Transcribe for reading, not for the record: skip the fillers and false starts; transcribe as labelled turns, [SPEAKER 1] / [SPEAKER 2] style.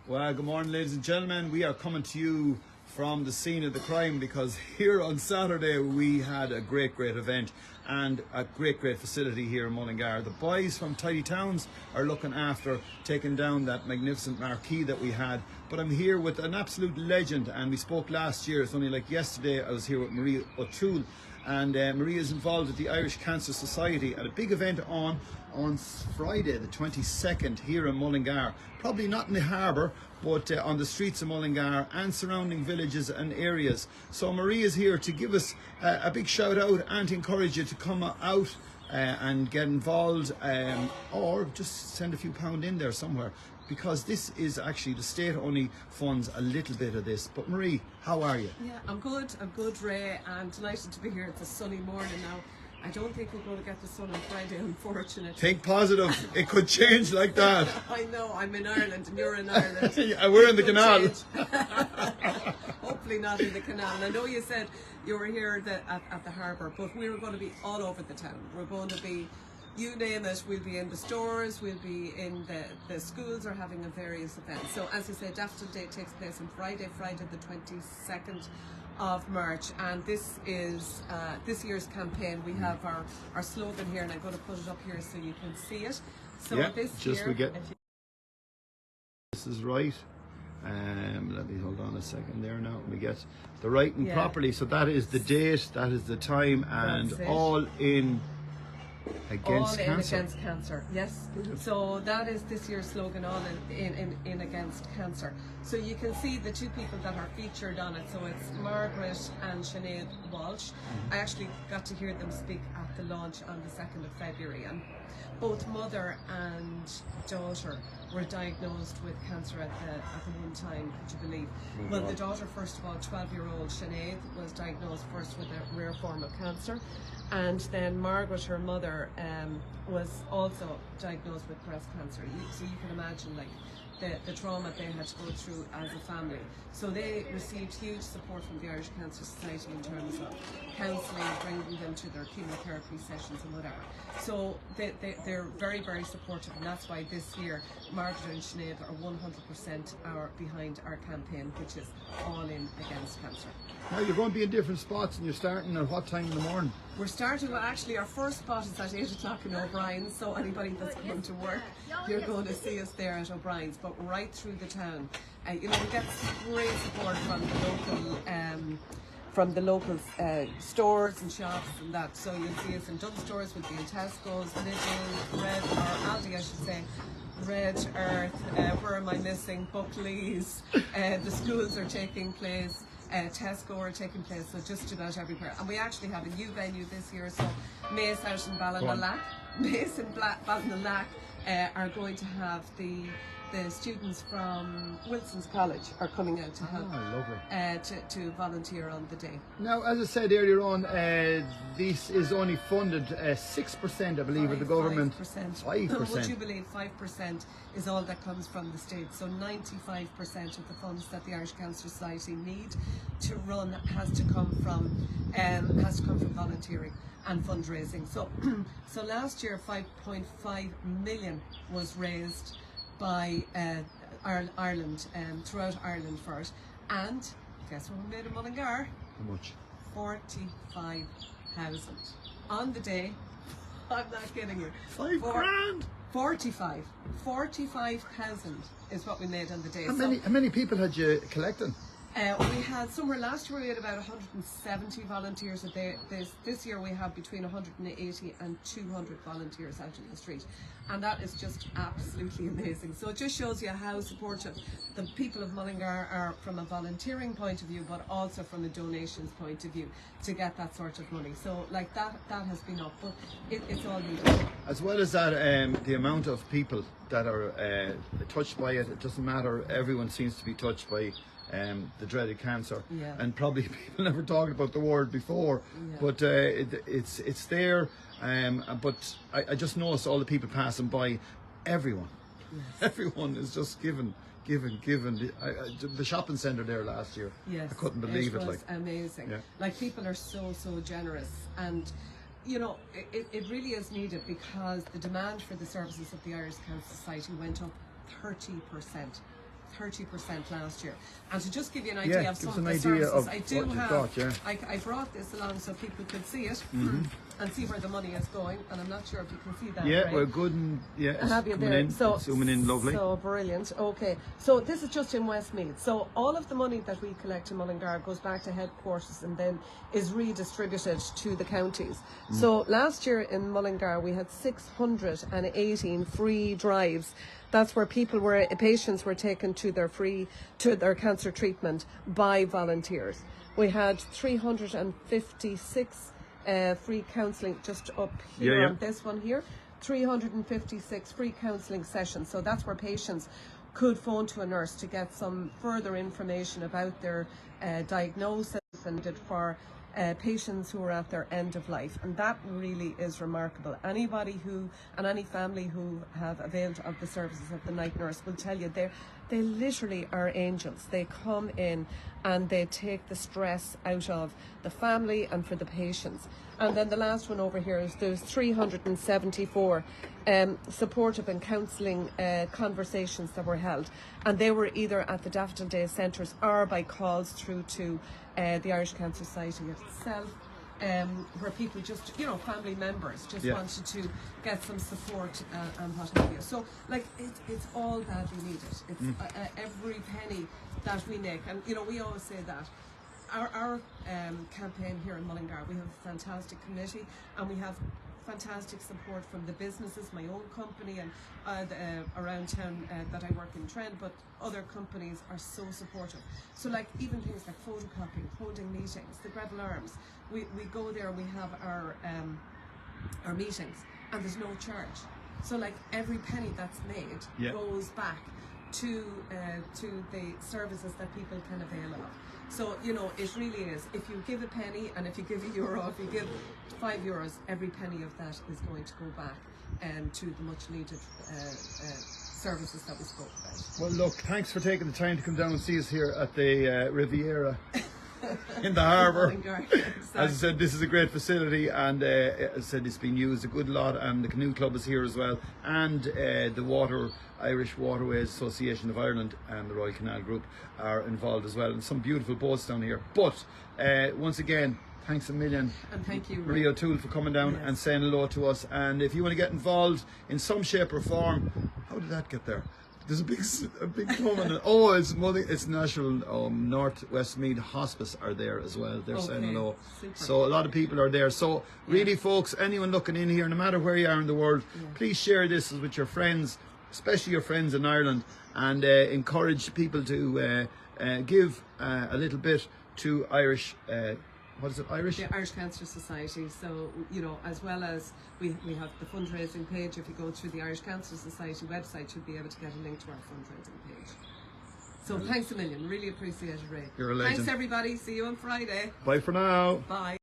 [SPEAKER 1] Well, good morning, ladies and gentlemen. We are coming to you from the scene of the crime because here on Saturday we had a great event and a great facility here in Mullingar. The boys from Tidy Towns are looking after taking down that magnificent marquee that we had. But I'm here with an absolute legend, and we spoke last year. It's only like yesterday I was here with Marie Toole, and Marie is involved with the Irish Cancer Society at a big event on Friday the 22nd here in Mullingar. Probably not in the harbour, but on the streets of Mullingar and surrounding villages and areas. So Marie is here to give us a big shout out and to encourage you to come out and get involved, or just send a few pound in there somewhere, because this is actually, the state only funds a little bit of this. But Marie, how are you?
[SPEAKER 2] Yeah, I'm good, Ray. I'm delighted to be here. It's a sunny morning now. I don't think we're going to get the sun on Friday, unfortunately.
[SPEAKER 1] Think positive. It could change like that.
[SPEAKER 2] I know. I'm in Ireland and you're in Ireland.
[SPEAKER 1] Yeah, we're in the canal.
[SPEAKER 2] Hopefully not in the canal. And I know you said you were here at the harbour, but we were going to be all over the town. We're going to be, you name it, we'll be in the stores, we'll be in the schools are having a various events. So as I said, Daffodil Day takes place on Friday the 22nd of March, and this is this year's campaign. We have our slogan here, and I'm going to put it up here so you can see it. So
[SPEAKER 1] yeah,
[SPEAKER 2] this
[SPEAKER 1] just
[SPEAKER 2] year,
[SPEAKER 1] we get this is right. Let me hold on a second there now. We get the writing properly. So that is the date, that is the time, and all in against cancer.
[SPEAKER 2] Against cancer, yes. So that is this year's slogan, all in against cancer. So you can see the two people that are featured on it. So it's Margaret and Sinead Walsh. I actually got to hear them speak at the launch on the 2nd of February, and both mother and daughter were diagnosed with cancer at the one time, could you believe? Well, the daughter, first of all, 12-year-old Sinead, was diagnosed first with a rare form of cancer, and then Margaret, her mother, was also diagnosed with breast cancer. So you can imagine, like, the trauma they had to go through as a family. So they received huge support from the Irish Cancer Society in terms of counselling, bringing them to their chemotherapy sessions and whatever. So they're very supportive, and that's why this year Margaret and Sinead are 100% behind our campaign, which is all in against cancer.
[SPEAKER 1] Now you're going to be in different spots, and you're starting at what time in the morning?
[SPEAKER 2] We're starting, well, actually our first spot is at 8 o'clock in O'Brien's, so anybody that's coming to work, you're going to see us there at O'Brien's, but right through the town. You know, we get great support from the local stores and shops and that. So you'll see us in Dunn stores, we'll be in Tesco's, Lidl, Red, or Aldi I should say, Red Earth, where am I missing, Buckley's, the schools are taking place, Tesco are taking place, so just about everywhere. And we actually have a new venue this year, so Mace out in Ballinallack, are going to have the students from Wilson's College are coming out to help, to volunteer on the day.
[SPEAKER 1] Now, as I said earlier on, this is only funded 6%, I believe, of the government. 5%.
[SPEAKER 2] Would you believe 5% is all that comes from the state? So 95% of the funds that the Irish Cancer Society need to run has to come from volunteering and fundraising. So, so last year 5.5 million was raised by Ireland, throughout Ireland for it, and guess what we made in Mullingar?
[SPEAKER 1] How much?
[SPEAKER 2] 45,000 on the day. I'm not kidding you.
[SPEAKER 1] 5 grand.
[SPEAKER 2] 45,000 is what we made on the day.
[SPEAKER 1] How many people had you collecting?
[SPEAKER 2] We had somewhere last year we had about 170 volunteers. This year we have between 180 and 200 volunteers out in the street, and that is just absolutely amazing. So it just shows you how supportive the people of Mullingar are from a volunteering point of view, but also from a donations point of view to get that sort of money. So like that has been up, but it's all needed.
[SPEAKER 1] As well as that, the amount of people that are touched by it, it doesn't matter. Everyone seems to be touched by the dreaded cancer, and probably people never talked about the word before, but it's there. But I just noticed all the people passing by. Everyone is just giving. The shopping centre there last year, I couldn't believe it.
[SPEAKER 2] It was amazing. Like, people are so generous, and you know, it really is needed, because the demand for the services of the Irish Cancer Society went up 30%. 30% last year. And to just give you an idea of
[SPEAKER 1] give us
[SPEAKER 2] some of
[SPEAKER 1] an
[SPEAKER 2] the
[SPEAKER 1] idea
[SPEAKER 2] services,
[SPEAKER 1] of
[SPEAKER 2] I do
[SPEAKER 1] what you've
[SPEAKER 2] have,
[SPEAKER 1] got, yeah.
[SPEAKER 2] I brought this along so people could see it and see where the money is going. And I'm not sure if you can see that.
[SPEAKER 1] Yeah,
[SPEAKER 2] Ray.
[SPEAKER 1] we're good, and
[SPEAKER 2] I have you there. So
[SPEAKER 1] zooming in, lovely.
[SPEAKER 2] So brilliant. Okay, so this is just in Westmeath. So all of the money that we collect in Mullingar goes back to headquarters and then is redistributed to the counties. So last year in Mullingar we had 618 free drives. That's where patients were taken to their cancer treatment by volunteers. We had 356 free counselling just up here on this one here. 356 free counselling sessions. So that's where patients could phone to a nurse to get some further information about their diagnosis and for patients who are at their end of life. And that really is remarkable. Anybody and any family who have availed of the services of the night nurse will tell you they literally are angels. They come in and they take the stress out of the family and for the patients. And then the last one over here is there's 374 supportive and counselling conversations that were held, and they were either at the Daffodil Day centres or by calls through to the Irish Cancer Society itself, where people just, family members just wanted to get some support and what have you. So, like, it's all badly needed. It's every penny that we make, and we always say that. Our campaign here in Mullingar, we have a fantastic committee and we have fantastic support from the businesses, my own company and around town that I work in Trent, but other companies are so supportive. So like even things like photocopying, holding meetings, the Gretel Arms, we go there and we have our meetings and there's no charge. So like every penny that's made goes back to the services that people can avail of. So, it really is. If you give a penny and if you give €1, if you give €5, every penny of that is going to go back to the much needed services that we spoke about.
[SPEAKER 1] Well, look, thanks for taking the time to come down and see us here at the Riviera in the harbour.
[SPEAKER 2] Exactly.
[SPEAKER 1] As I said, this is a great facility, and as I said, it's been used a good lot, and the canoe club is here as well, and the Irish Waterways Association of Ireland and the Royal Canal Group are involved as well, and some beautiful boats down here. But once again, thanks a million.
[SPEAKER 2] And thank you,
[SPEAKER 1] Rio Toole, for coming down and saying hello to us. And if you want to get involved in some shape or form, how did that get there? There's a big comment. Oh, it's National North Westmeath Hospice are there as well. They're saying hello.
[SPEAKER 2] Super.
[SPEAKER 1] So a lot of people are there. So really, folks, anyone looking in here, no matter where you are in the world, please share this with your friends, especially your friends in Ireland, and encourage people to give a little bit to Irish. What is it, Irish?
[SPEAKER 2] The Irish Cancer Society. So, as well as we have the fundraising page. If you go through the Irish Cancer Society website, you'll be able to get a link to our fundraising page. So thanks a million. Really appreciate it, Ray.
[SPEAKER 1] You're a legend.
[SPEAKER 2] Thanks, everybody. See you on Friday.
[SPEAKER 1] Bye for now.
[SPEAKER 2] Bye.